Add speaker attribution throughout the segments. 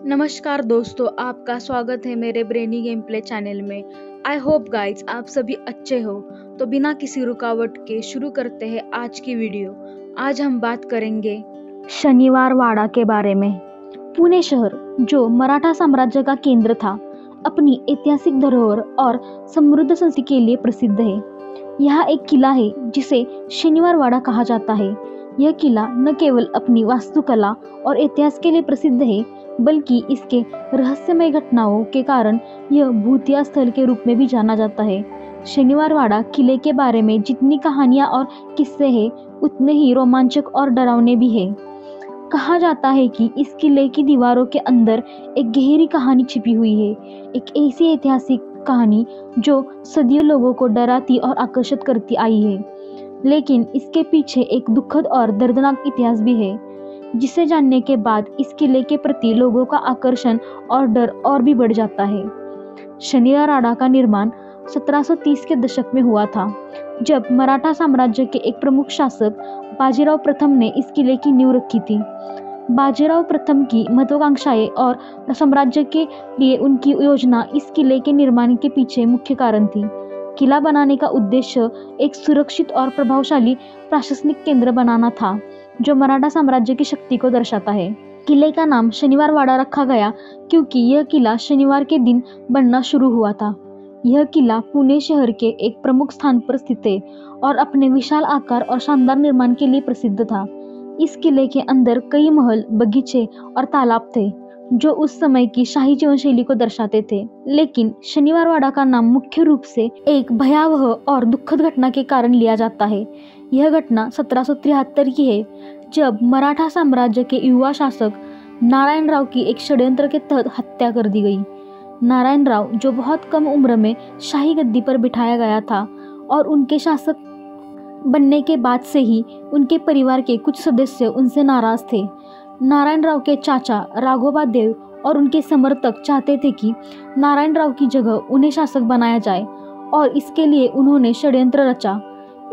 Speaker 1: नमस्कार दोस्तों, आपका स्वागत है मेरे ब्रेनी गेम प्ले चैनल में। आई होप गाइज आप सभी अच्छे हो। तो बिना किसी रुकावट के शुरू करते हैं आज की वीडियो। आज हम बात करेंगे शनिवार वाड़ा के बारे में। पुणे शहर जो मराठा साम्राज्य का केंद्र था, अपनी ऐतिहासिक धरोहर और समृद्ध संस्कृति के लिए प्रसिद्ध है। यह एक किला है जिसे शनिवार वाड़ा कहा जाता है। यह किला न केवल अपनी वास्तुकला और इतिहास के लिए प्रसिद्ध है, बल्कि इसके रहस्यमय घटनाओं के कारण यह भूतिया स्थल के रूप में भी जाना जाता है। शनिवार वाड़ा किले के बारे में जितनी कहानियां और किस्से हैं, उतने ही रोमांचक और डरावने भी हैं। कहा जाता है कि इस किले की दीवारों के अंदर एक गहरी कहानी छिपी हुई है, एक ऐसी ऐतिहासिक कहानी जो सदियों लोगों को डराती और आकर्षित करती आई है। लेकिन इसके पीछे एक दुखद और दर्दनाक इतिहास भी है, जिसे जानने के बाद इस किले के प्रति लोगों का आकर्षण और डर और भी बढ़ जाता है। शनिवार वाड़ा का निर्माण 1730 के दशक में हुआ था, जब मराठा साम्राज्य के एक प्रमुख शासक बाजीराव प्रथम ने इस किले की नींव रखी थी। बाजीराव प्रथम की महत्वाकांक्षाएं और साम्राज्य के लिए उनकी योजना इस किले के निर्माण के पीछे मुख्य कारण थी। किला बनाने का उद्देश्य एक सुरक्षित और प्रभावशाली प्रशासनिक केंद्र बनाना था, जो मराठा साम्राज्य की शक्ति को दर्शाता है। किले का नाम शनिवार वाड़ा रखा गया क्योंकि यह किला शनिवार के दिन बनना शुरू हुआ था। यह किला पुणे शहर के एक प्रमुख स्थान पर स्थित है और अपने विशाल आकार और शानदार निर्माण के लिए प्रसिद्ध था। इस किले के अंदर कई महल, बगीचे और तालाब थे, जो उस समय की शाही जीवन शैली को दर्शाते थे। लेकिन शनिवार वाड़ा का नाम मुख्य रूप से एक भयावह और दुखद घटना के कारण लिया जाता है। यह घटना 1773 की है, जब मराठा साम्राज्य के युवा शासक नारायण राव की एक षड्यंत्र के तहत हत्या कर दी गई। नारायण राव, जो बहुत कम उम्र में शाही गद्दी पर बिठाया गया था, और उनके शासक बनने के बाद से ही उनके परिवार के कुछ सदस्य उनसे नाराज थे। नारायण राव के चाचा राघोबा देव और उनके समर्थक चाहते थे कि नारायण राव की जगह उन्हें शासक बनाया जाए, और इसके लिए उन्होंने षड्यंत्र रचा।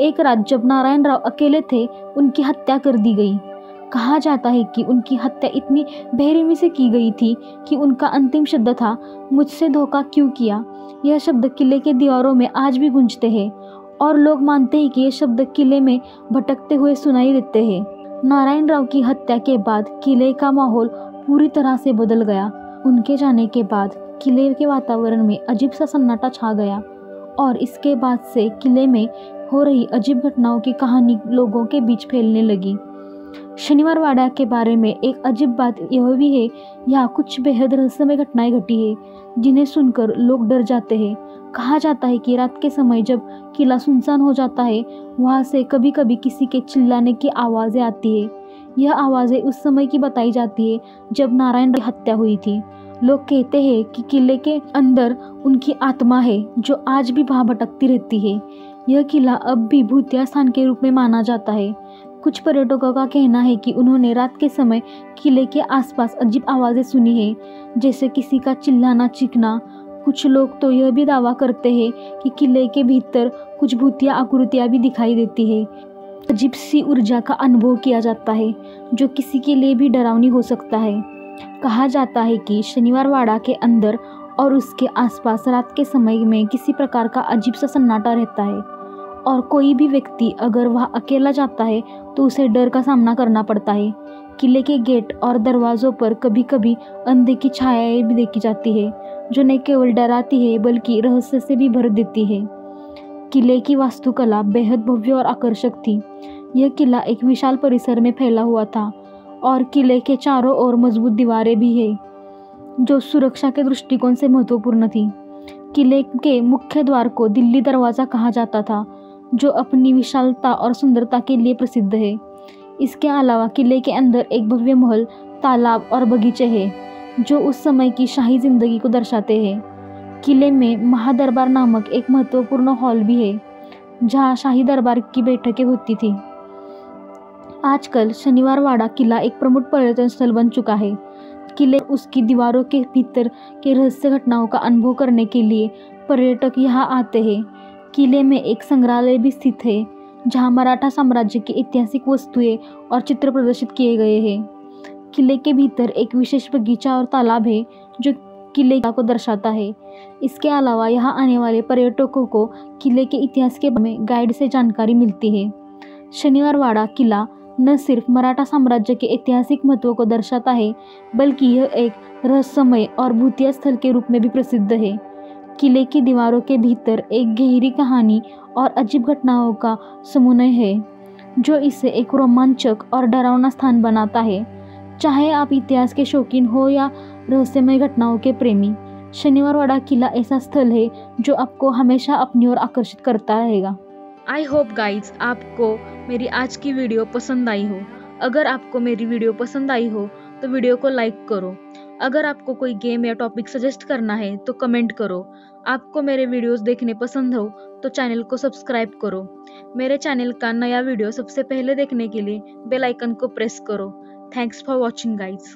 Speaker 1: एक रात जब नारायण राव अकेले थे, उनकी हत्या कर दी गई। कहा जाता है कि उनकी हत्या इतनी बेरहमी से की गई थी कि उनका अंतिम शब्द था, मुझसे धोखा क्यों किया। यह शब्द किले के दीवारों में आज भी गूंजते हैं और लोग मानते हैं कि यह शब्द किले में भटकते हुए सुनाई देते हैं। नारायण राव की हत्या के बाद किले का माहौल पूरी तरह से बदल गया। उनके जाने के बाद किले के वातावरण में अजीब सा सन्नाटा छा गया, और इसके बाद से किले में हो रही अजीब घटनाओं की कहानी लोगों के बीच फैलने लगी। शनिवार वाड़ा के बारे में एक अजीब बात यह भी है, यहाँ कुछ बेहद रहस्यमय घटनाएं घटी है, जिन्हें सुनकर लोग डर जाते हैं। कहा जाता है कि रात के समय जब किला सुनसान हो जाता है, वहाँ से कभी कभी किसी के चिल्लाने की आवाज़ें आती है। यह आवाज़ें उस समय की बताई जाती है जब नारायण की हत्या हुई थी। लोग कहते हैं कि किले के अंदर उनकी आत्मा है, जो आज भी वहाँ भटकती रहती है। यह किला अब भी भूतिया स्थान के रूप में माना जाता है। कुछ पर्यटकों का कहना है कि उन्होंने रात के समय किले के आसपास अजीब आवाज़ें सुनी है, जैसे किसी का चिल्लाना, चीखना। कुछ लोग तो यह भी दावा करते हैं कि किले के भीतर कुछ भूतिया आकृतियाँ भी दिखाई देती है। अजीब सी ऊर्जा का अनुभव किया जाता है, जो किसी के लिए भी डरावनी हो सकता है। कहा जाता है कि शनिवार वाड़ा के अंदर और उसके आसपास रात के समय में किसी प्रकार का अजीब सा सन्नाटा रहता है, और कोई भी व्यक्ति अगर वह अकेला जाता है तो उसे डर का सामना करना पड़ता है। किले के गेट और दरवाज़ों पर कभी कभी अंधे की छायाएं भी देखी जाती है, जो न केवल डराती है बल्कि रहस्य से भी भर देती है। किले की वास्तुकला बेहद भव्य और आकर्षक थी। यह किला एक विशाल परिसर में फैला हुआ था, और किले के चारों ओर मजबूत दीवारें भी है, जो सुरक्षा के दृष्टिकोण से महत्वपूर्ण थी। किले के मुख्य द्वार को दिल्ली दरवाज़ा कहा जाता था, जो अपनी विशालता और सुंदरता के लिए प्रसिद्ध है। इसके अलावा किले के अंदर एक भव्य महल, तालाब और बगीचे हैं, जो उस समय की शाही जिंदगी को दर्शाते हैं। किले में महादरबार नामक एक महत्वपूर्ण हॉल भी है, जहाँ शाही दरबार की बैठकें होती थी। आजकल शनिवार वाड़ा किला एक प्रमुख पर्यटन स्थल बन चुका है। किले उसकी दीवारों के भीतर के रहस्य घटनाओं का अनुभव करने के लिए पर्यटक यहाँ आते हैं। किले में एक संग्रहालय भी स्थित है, जहाँ मराठा साम्राज्य की ऐतिहासिक वस्तुएं और चित्र प्रदर्शित किए गए हैं। किले के भीतर एक विशेष बगीचा और तालाब है जो किले को दर्शाता है। इसके अलावा यहाँ आने वाले पर्यटकों को किले के इतिहास के बारे में गाइड से जानकारी मिलती है। शनिवारवाड़ा किला न सिर्फ मराठा साम्राज्य के ऐतिहासिक महत्व को दर्शाता है, बल्कि यह एक रहस्यमय और भूतिया स्थल के रूप में भी प्रसिद्ध है। किले की दीवारों के भीतर एक गहरी कहानी और अजीब घटनाओं का समन्वय है, जो इसे एक रोमांचक और डरावना स्थान बनाता है। चाहे आप इतिहास के शौकीन हो या रहस्यमय घटनाओं के प्रेमी, शनिवारवाड़ा किला ऐसा स्थल है जो आपको हमेशा अपनी ओर आकर्षित करता रहेगा। आई होप गाइज आपको मेरी आज की वीडियो पसंद आई हो। अगर आपको मेरी वीडियो पसंद आई हो तो वीडियो को लाइक करो। अगर आपको कोई गेम या टॉपिक सजेस्ट करना है तो कमेंट करो। आपको मेरे वीडियोस देखने पसंद हो तो चैनल को सब्सक्राइब करो। मेरे चैनल का नया वीडियो सबसे पहले देखने के लिए बेल आइकन को प्रेस करो। Thanks for watching guys.